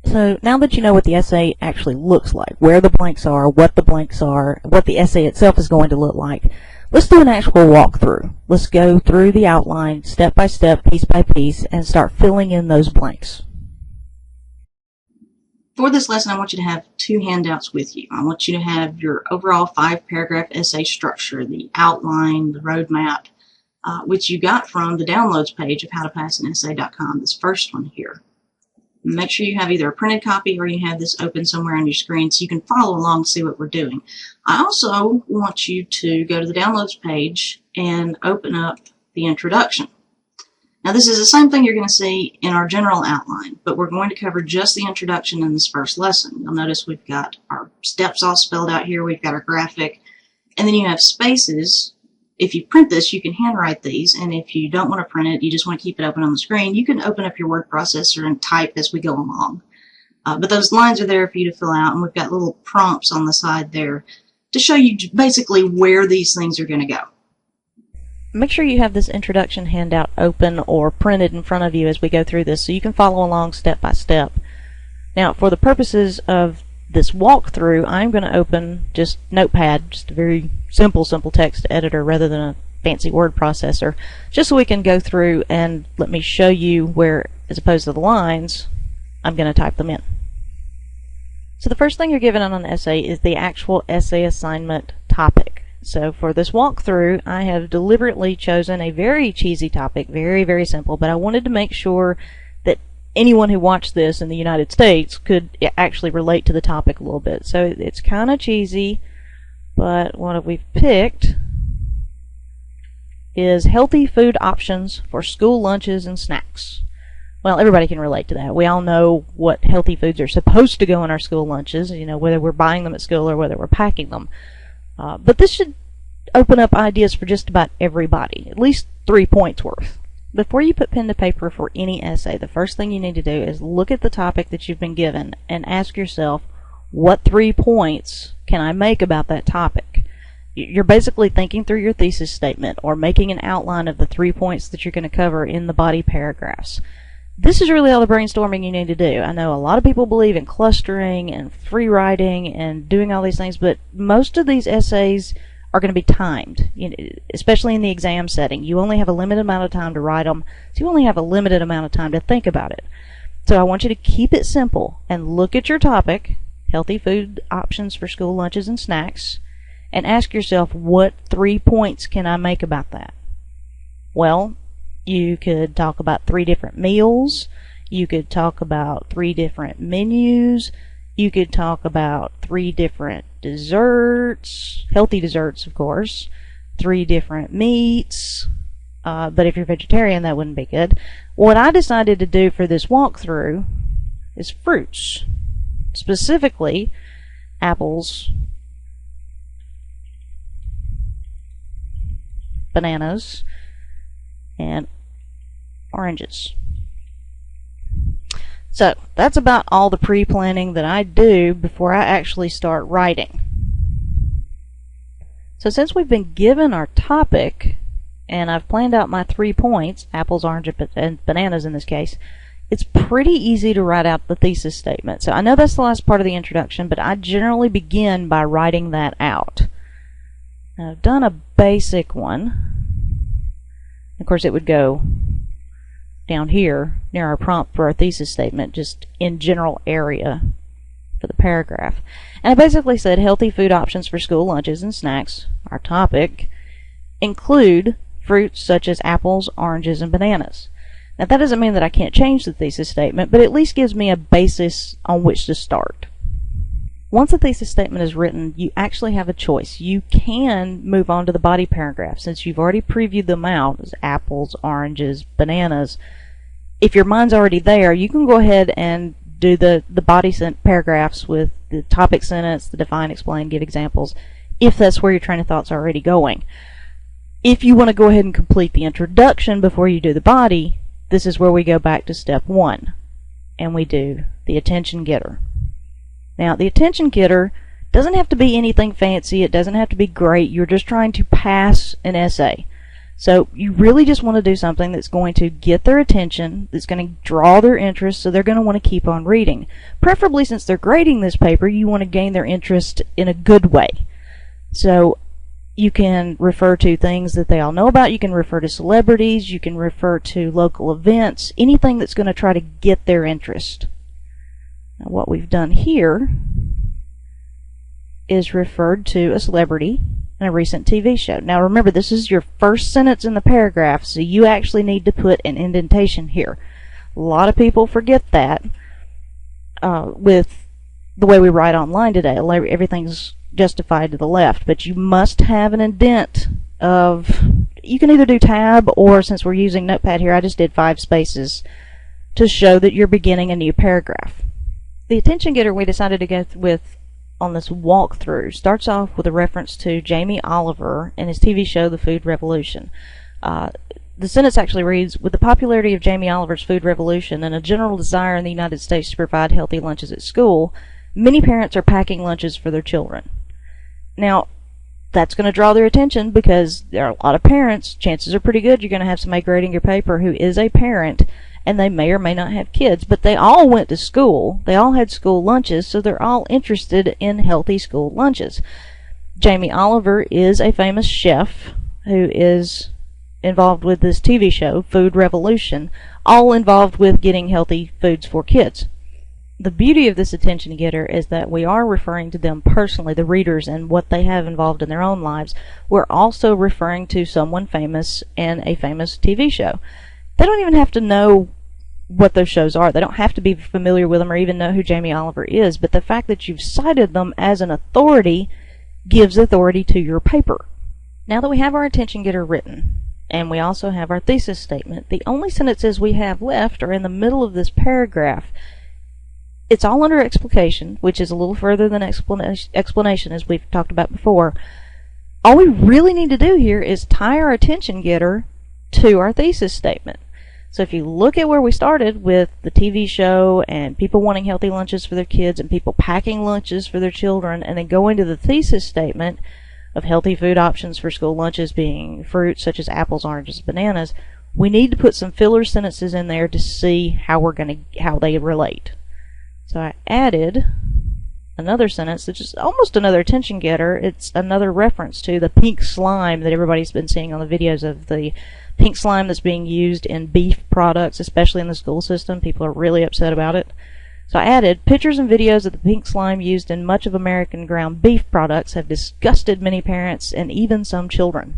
So now that you know what the essay actually looks like, where the blanks are, what the essay itself is going to look like, let's do an actual walkthrough. Let's go through the outline step by step, piece by piece, and start filling in those blanks. For this lesson, I want you to have two handouts with you. I want you to have your overall 5-paragraph essay structure, the outline, the roadmap, which you got from the downloads page of howtopassanessay.com, this first one here. Make sure you have either a printed copy or you have this open somewhere on your screen so you can follow along and see what we're doing. I also want you to go to the downloads page and open up the introduction. Now this is the same thing you're going to see in our general outline, but we're going to cover just the introduction in this first lesson. You'll notice we've got our steps all spelled out here, we've got our graphic, and then you have spaces. If you print this, you can handwrite these, and if you don't want to print it, you just want to keep it open on the screen, you can open up your word processor and type as we go along. But those lines are there for you to fill out, and we've got little prompts on the side there to show you basically where these things are going to go. Make sure you have this introduction handout open or printed in front of you as we go through this so you can follow along step by step. Now, for the purposes of this walkthrough, I'm going to open just Notepad, just a very simple text editor rather than a fancy word processor, just so we can go through and let me show you where, as opposed to the lines, I'm going to type them in. So the first thing you're given on an essay is the actual essay assignment topic. So for this walkthrough, I have deliberately chosen a very cheesy topic, very simple, but I wanted to make sure that anyone who watched this in the United States could actually relate to the topic a little bit. So it's kind of cheesy, but what we've picked is healthy food options for school lunches and snacks. Well, everybody can relate to that. We all know what healthy foods are supposed to go in our school lunches, you know, whether we're buying them at school or whether we're packing them. But this should open up ideas for just about everybody, at least 3 points worth. Before you put pen to paper for any essay, the first thing you need to do is look at the topic that you've been given and ask yourself, what 3 points can I make about that topic? You're basically thinking through your thesis statement or making an outline of the 3 points that you're going to cover in the body paragraphs. This is really all the brainstorming you need to do. I know a lot of people believe in clustering and free writing and doing all these things, but most of these essays are going to be timed, especially in the exam setting. You only have a limited amount of time to write them, so you only have a limited amount of time to think about it. So I want you to keep it simple and look at your topic, healthy food options for school lunches and snacks, and ask yourself, what 3 points can I make about that? Well, you could talk about 3 different meals. You could talk about 3 different menus. You could talk about 3 different desserts, healthy desserts, of course, 3 different meats. But if you're vegetarian, that wouldn't be good. What I decided to do for this walkthrough is fruits, specifically apples, bananas, and oranges. So that's about all the pre-planning that I do before I actually start writing. So since we've been given our topic and I've planned out my 3 points, apples, oranges, and bananas in this case, it's pretty easy to write out the thesis statement. So I know that's the last part of the introduction, but I generally begin by writing that out. Now, I've done a basic one. Of course, it would go down here near our prompt for our thesis statement, just in general area for the paragraph. And I basically said healthy food options for school lunches and snacks, our topic, include fruits such as apples, oranges, and bananas. Now that doesn't mean that I can't change the thesis statement, but it at least gives me a basis on which to start. Once a thesis statement is written, you actually have a choice. You can move on to the body paragraph since you've already previewed them out as apples, oranges, bananas. If your mind's already there, you can go ahead and do the body paragraphs with the topic sentence, the define, explain, give examples, if that's where your train of thought's already going. If you want to go ahead and complete the introduction before you do the body, this is where we go back to step 1, and we do the attention getter. Now, the attention getter doesn't have to be anything fancy. It doesn't have to be great. You're just trying to pass an essay. So you really just want to do something that's going to get their attention, that's going to draw their interest, so they're going to want to keep on reading. Preferably, since they're grading this paper, you want to gain their interest in a good way. So you can refer to things that they all know about, you can refer to celebrities, you can refer to local events, anything that's going to try to get their interest. Now what we've done here is referred to a celebrity and a recent TV show. Now remember, this is your first sentence in the paragraph, so you actually need to put an indentation here. A lot of people forget that with the way we write online today. Everything's justified to the left, but you must have an indent of, you can either do tab, or since we're using Notepad here, I just did 5 spaces to show that you're beginning a new paragraph. The attention getter we decided to go with on this walkthrough starts off with a reference to Jamie Oliver and his TV show The Food Revolution. The sentence actually reads, with the popularity of Jamie Oliver's Food Revolution and a general desire in the United States to provide healthy lunches at school, many parents are packing lunches for their children. Now, that's going to draw their attention because there are a lot of parents. Chances are pretty good you're going to have somebody grading your paper who is a parent, and they may or may not have kids, but they all went to school. They all had school lunches, so they're all interested in healthy school lunches. Jamie Oliver is a famous chef who is involved with this TV show, Food Revolution, all involved with getting healthy foods for kids. The beauty of this attention getter is that we are referring to them personally, the readers, and what they have involved in their own lives. We're also referring to someone famous and a famous TV show. They don't even have to know what those shows are. They don't have to be familiar with them or even know who Jamie Oliver is, but the fact that you've cited them as an authority gives authority to your paper. Now that we have our attention getter written, and we also have our thesis statement, the only sentences we have left are in the middle of this paragraph. It's all under explication, which is a little further than explanation, as we've talked about before. All we really need to do here is tie our attention getter to our thesis statement. So if you look at where we started with the TV show and people wanting healthy lunches for their kids and people packing lunches for their children, and then go into the thesis statement of healthy food options for school lunches being fruits such as apples, oranges, bananas, we need to put some filler sentences in there to see how they relate. So I added another sentence, which is almost another attention getter. It's another reference to the pink slime that everybody's been seeing on the videos of the pink slime that's being used in beef products, especially in the school system. People are really upset about it. So I added, pictures and videos of the pink slime used in much of American ground beef products have disgusted many parents and even some children.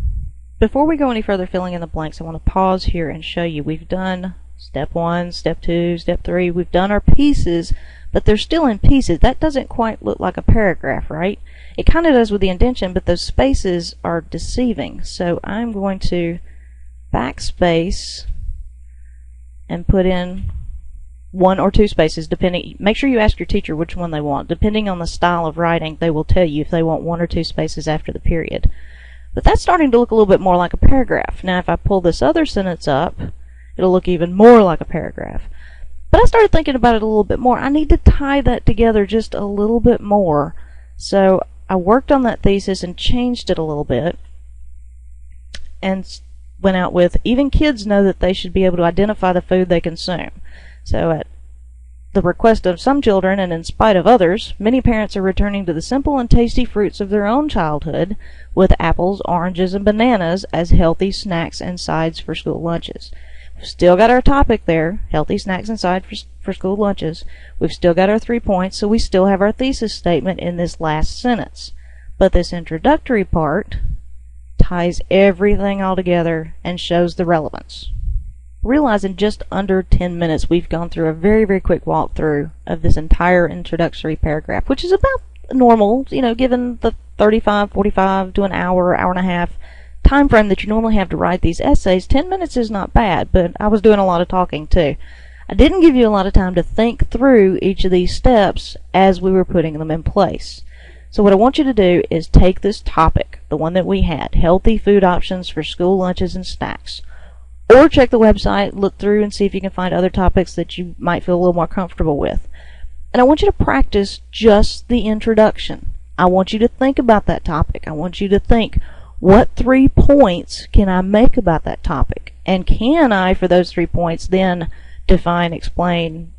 Before we go any further filling in the blanks, I want to pause here and show you we've done step 1, step 2, step 3. We've done our pieces, but they're still in pieces. That doesn't quite look like a paragraph, right? It kind of does with the indentation, but those spaces are deceiving. So I'm going to backspace and put in 1 or 2 spaces, depending. Make sure you ask your teacher which one they want. Depending on the style of writing, they will tell you if they want 1 or 2 spaces after the period. But that's starting to look a little bit more like a paragraph. Now if I pull this other sentence up, it'll look even more like a paragraph. But I started thinking about it a little bit more. I need to tie that together just a little bit more. So I worked on that thesis and changed it a little bit and went out with, even kids know that they should be able to identify the food they consume. So at the request of some children and in spite of others, many parents are returning to the simple and tasty fruits of their own childhood with apples, oranges, and bananas as healthy snacks and sides for school lunches. We've still got our topic there, healthy snacks and sides for school lunches. We've still got our 3 points, so we still have our thesis statement in this last sentence. But this introductory part ties everything all together and shows the relevance. Realize in just under 10 minutes we've gone through a very, very quick walkthrough of this entire introductory paragraph, which is about normal, given the 35, 45 to an hour, hour and a half time frame that you normally have to write these essays. 10 minutes is not bad, but I was doing a lot of talking too. I didn't give you a lot of time to think through each of these steps as we were putting them in place. So what I want you to do is take this topic, the one that we had, healthy food options for school lunches and snacks, or check the website, look through and see if you can find other topics that you might feel a little more comfortable with. And I want you to practice just the introduction. I want you to think about that topic. I want you to think, What 3 points can I make about that topic? And can I, for those 3 points, then define, explain,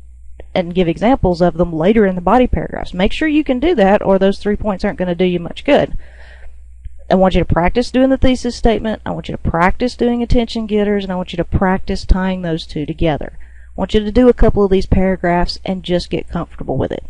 and give examples of them later in the body paragraphs? Make sure you can do that, or those 3 points aren't going to do you much good. I want you to practice doing the thesis statement. I want you to practice doing attention getters, and I want you to practice tying those two together. I want you to do a couple of these paragraphs and just get comfortable with it.